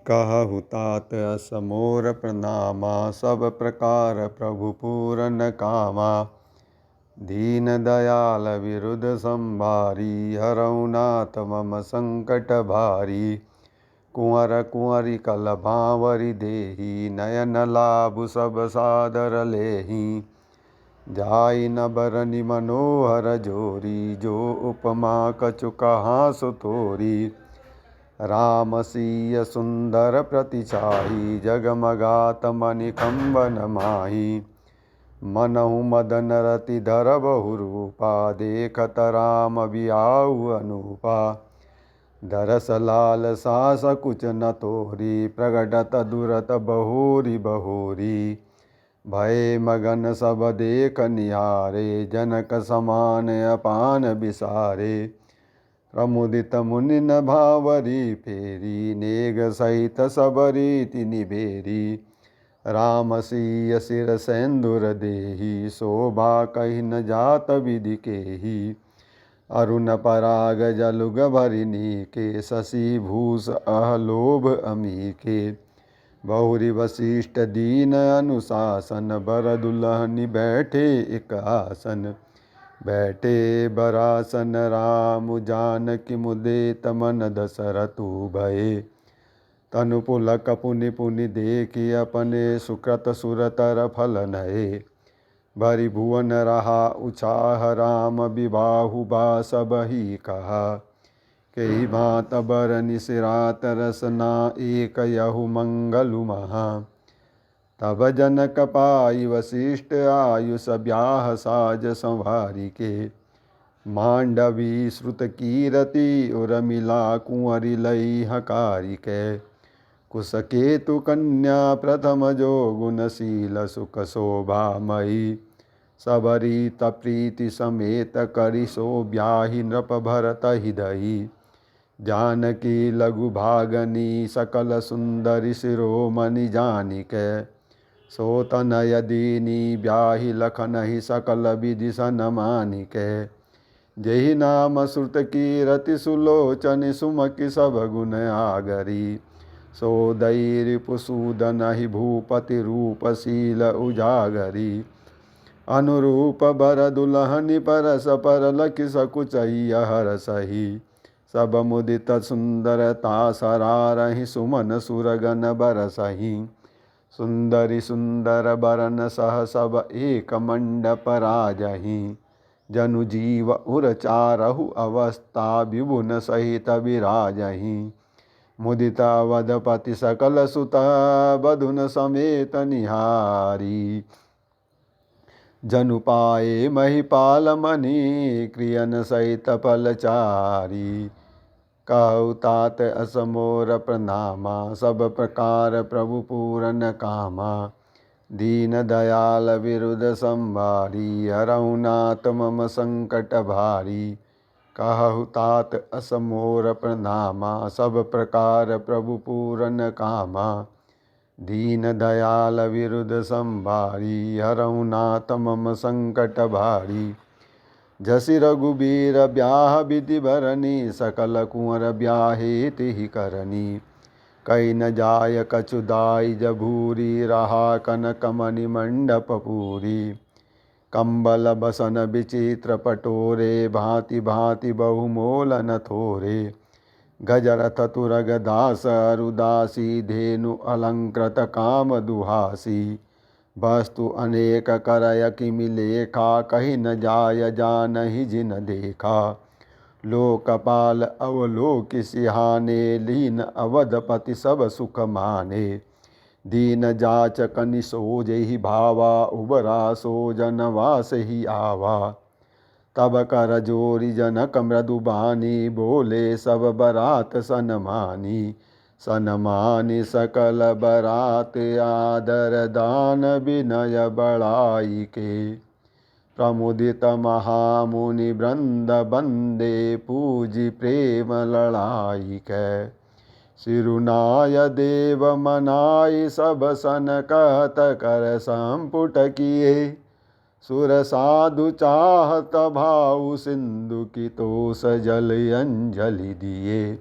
कहु तात असमोर प्रणामा, सब प्रकार प्रभु पूरन कामा। दीन दयाल विरुद्ध संभारी, हरऊ नाथ मम संकट भारी। कुंवर कुंवरी कल भांवरी देही, नयन लाभु सब सादर लेही। जाई न बरनि मनोहर जोरी, जो उपमा कछु कहाँ सुतोरी। राम सिय सुंदर प्रतिछाई, जगमगात मणिकंबन माही। मनहु मदन रति धर बहु रूपा, देखत राम बियाहु अनूपा। दरस लाल सा सकुच न तोरी, प्रगटत दुरत बहोरी बहोरी। भय मगन सब देख निहारे, जनक समान अपान बिसारे। प्रमुदित मुनि न भावरी फेरी, नेग सहित सब रीति निबेरी। राम सिय सिर सेंदुर देही, शोभा कही न जात विधि केही। अरुण पराग जलुग भरिनी के, शशि भूष अहलोभ अमी के। बहुरी वशिष्ठ दीन अनुशासन, बर दुलहनि बैठे एक आसन। बैठे बरासन राम जानकी, मुदित मन दशरथु भये। तनु पुलक पुनि पुनि देखी, अपने सुकृत सुरतर फल नये। भरि भुवन रहा उछाह, राम बिबाहु बासबहि कहा। कही भांत बरनि सिरात रसना, एक यहु मंगलु महा। तब जनक पाई वशिष्ठ आयुष, ब्याह साज संवारी के। मांडवी श्रुत कीरति उर्मिला, कुंवरी लई हकारी के। कुश केतु कन्या प्रथम जो, गुणशील सुख शोभा मयी। सबरी प्रीति समेत करि, सो ब्याहि नृप भरत हिदई। जानकी लघु भागनी, सकल सुंदरी शिरोमणि जानिके। सो तनय दीनी ब्याहि, लखनहि सकल विधि सनमानिके। जेहि नाम श्रुत कीरति, सुलोचन सुमति सब गुण आगरी। सो दई रिपुसूदन हि, भूपति रूपशील उजागरी। अनुरूप बर दुलहनि, परस पर लखि सकुचई हरसहि। सब मुदित सुंदरता सरारहि, सुमन सुरगन बरसहि। सुंदरी सुंदर बरन सह, सब एक मंडप राजहि। जनु जीव उर चारहु अवस्था, विभुन सहित विराजहि। मुदित अवधपति सकल सुत, बधुन समेत निहारी। जनु पाए महिपाल मणि, क्रियन सहित फलचारी। कहु तात असमोर प्रणामा, सब प्रकार प्रभु पूरन कामा। दीन दयाल विरुद्ध संभारी, हरऊ नाथ मम संकट भारी। कहु तात असमोर प्रणामा, सब प्रकार प्रभु पूरन कामा। दीन दयाल विरुद्ध संभारी, हरऊ नाथ मम संकट भारी। जसि रघुबीर ब्याह विधि भरनी, सकल कुंवर ब्याहे तिहि करनी। कई न जाय कछु दाई जभूरी, रहा कनक मणि मंडप पूरी। कंबल बसन विचित्र पटोरे, भांति भांति बहुमोल न थोरे। गजरथ तुरग दास अरुदासी, धेनु अलंकृत काम दुहासी। वस्तु अनेक करय किमि लेखा, कही न जाय जानहि जिन देखा। लोकपाल अवलोकि सिहाने, लीन अवधपति सब सुख माने। दीन जाचक निसोजहि भावा, उबरा सो जनवास ही आवा। तब कर जोरी जनक मृदुबानी, बोले सब बरात सनमानी। सनमानी सकल बरात, आदर दान विनय बड़ाई के। प्रमुदित महामुनि वृंद बंदे, पूजी प्रेम लड़ाई के। सिरुनाय देव मनाई, सब सन कहत कर संपुट किए। सुर साधु चाहत भाऊ, सिंधु की तोष जल अंजलि दिए।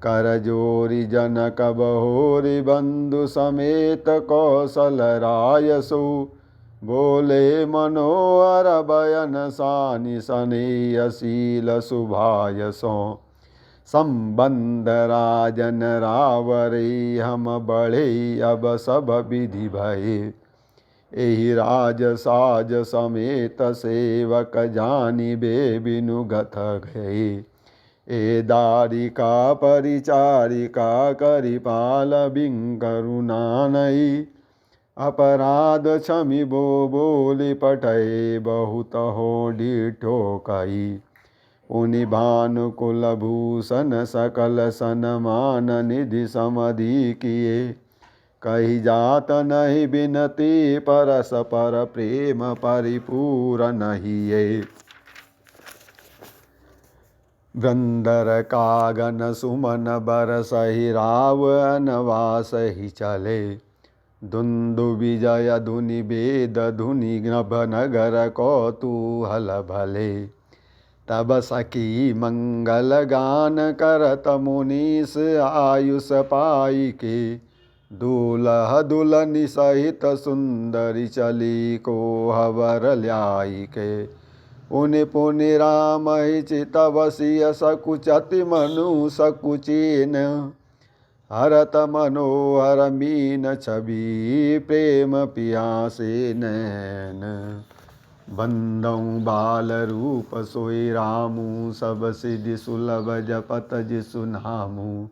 कर जोरी जनक बहोरी बंधु समेत कौशल राय सो बोले मनोहर बयन सानि सनेयशील शुभायसो संबंध राजन रावरे हम बढ़े अब सब विधि भये एहि राज साज समेत सेवक जानी बे बिनु गथ गए ए दारिका परिचारिका करिपाल बिंकरुणा नई अपराध क्षमि बो बोली पठय बहुत हो डिठो कई उनि भानुकुल भूषण सकल सनमान निधि समधि किए कही जात नहीं बिनती परस पर प्रेम परिपूर्ण हिये वृंदर कागन सुमन बरसहि रावण वास ही चले दुंदु विजय धुनि वेद धुनि नभ नगर कौतूहल भले तब सखी मंगल गान करत मुनीस आयुष पाई के दूल्ह दुल्हनि सहित सुंदरी चली को हवर ल्याई के उनि पुनि राम चितवसिय सकुचति मनु सकुचीन हरत मनोहर मीन छवि प्रेम पियासे नैन बंदौ बाल रूप सोई रामू सब सिद्धि सुलभ जपत जिसु नामू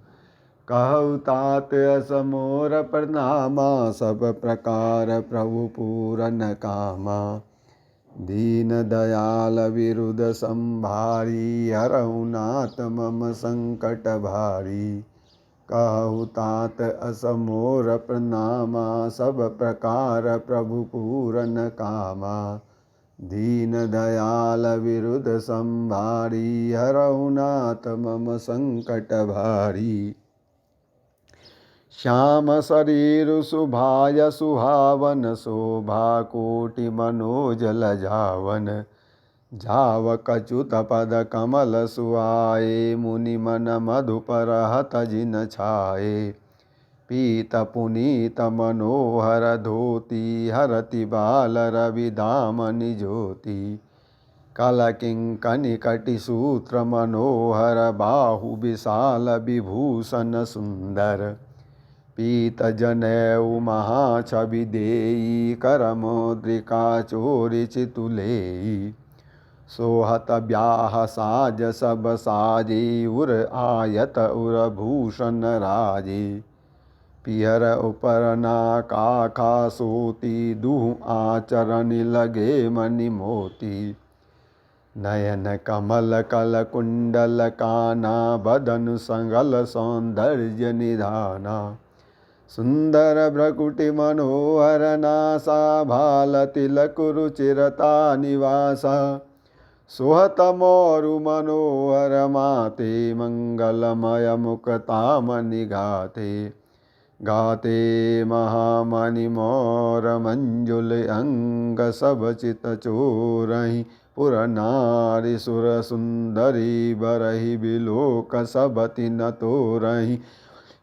कहु तात असमोर प्रणामा सब प्रकार प्रभु पूरन कामा दीन दयाल विरुद्ध संभारी हरहु नाथ मम संकट भारी कहु तात असमोर प्रणामा सब प्रकार प्रभु पूरन कामा दीन दयाल विरुद्ध संभारी हरहु नाथ मम संकट भारी श्याम शरीर सुभाय सुहावन शोभा कोटि मनोजल जावन जाव कच्युत पद कमल सुआए मुनि मन मधुपर हत जिन छाए पीत पुनीत मनोहर धोती हरति बाल रवि दामनि ज्योति कल किंकनि कटि सूत्र मनोहर बाहु विशाल विभूषण सुंदर पीत जनेऊ महाछवि देई करमोद्रिका चोरि चितुलेई सोहत ब्याह साज सब साजे उर आयत उर भूषण राजे पियर उपरना काखा सोती दुह आचरण लगे मणि मोती नयन कमल कल कुंडल काना बदन संगल सौंदर्य निधाना सुंदर भ्रकुटि मनोहर नासा भाल तिलक रुचिरता निवासा सुहत मोरु मनोहर माते मंगलमय मुक्तामणि गाते गाते महामणि मोर मंजुल अंग सब चित चोरहि पुर नारी सुर सुंदरी बरहि बिलोक सब तिन तोरहि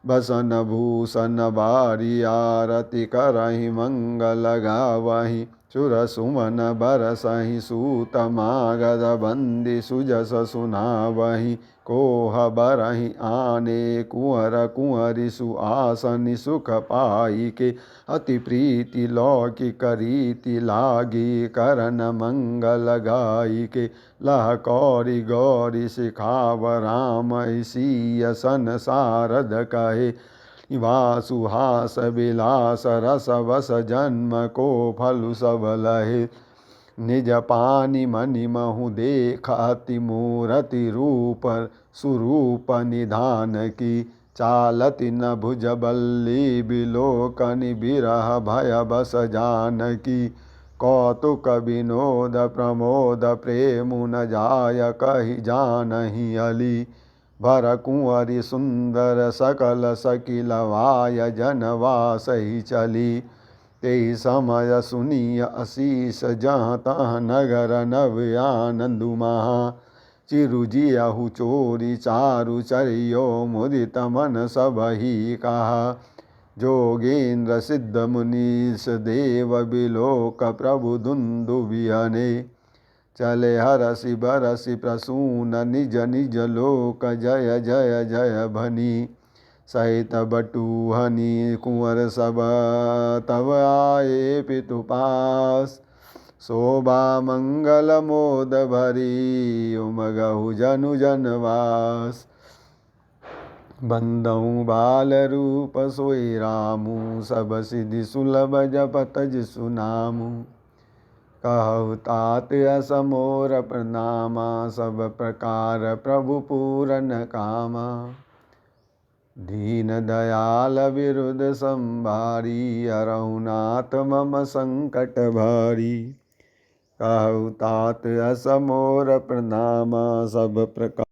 बसन भूषण बारी आरती करहि मंगल गावहि सुर सुमन बरसहि सूत मागध बंदी सुजस सुनावहि कोह बरहि आने कुंवर कुंवरि सुआसनि सुख पाई के अति प्रीति लौकिक रीति लागी करन मंगल गाई के लह कौरि गौरी सिखाव राम सीय सन सारद कहे वासुहास विलास रस वस जन्म को फलु सब लहे निज पानी मणि महु देख अति मूरति रूप सुरूप निधान की चालति न भुज बल्ली बिलोकनि बिरह भय बस जानकी कौतुक विनोद प्रमोद प्रेम न जाय कहि जानहि अली भर कुंवरी सुंदर सकल सकिलवाय जनवास ही चली तेहि समय सुनिय अशीष जहाँ तहाँ नगर नव आनंदु महा चिरुजियहु चोरी चारु चरियो मुदित मन सबहि कहा। जोगेन्द्र सिद्ध मुनीश देव बिलोक प्रभु दुन्दुभियने। चले हरसि बरसि प्रसून निज निज लोक जय जय जय भनी। सहित बटूहनि कुंवर सब तब आए पितु पास। शोभा मंगल मोद भरी उमगहु जनु जनवास। बंदहु बाल रूप सोई रामु सब सिद्धि सुलभ जपत जिसु नामु। कहु तात असमोर प्रणामा सब प्रकार प्रभु पूरन कामा। दीन दयाल विरुद्ध संभारी हरहु नाथ मम संकट भारी। कहु तात असमोर प्रणामा सब प्रकार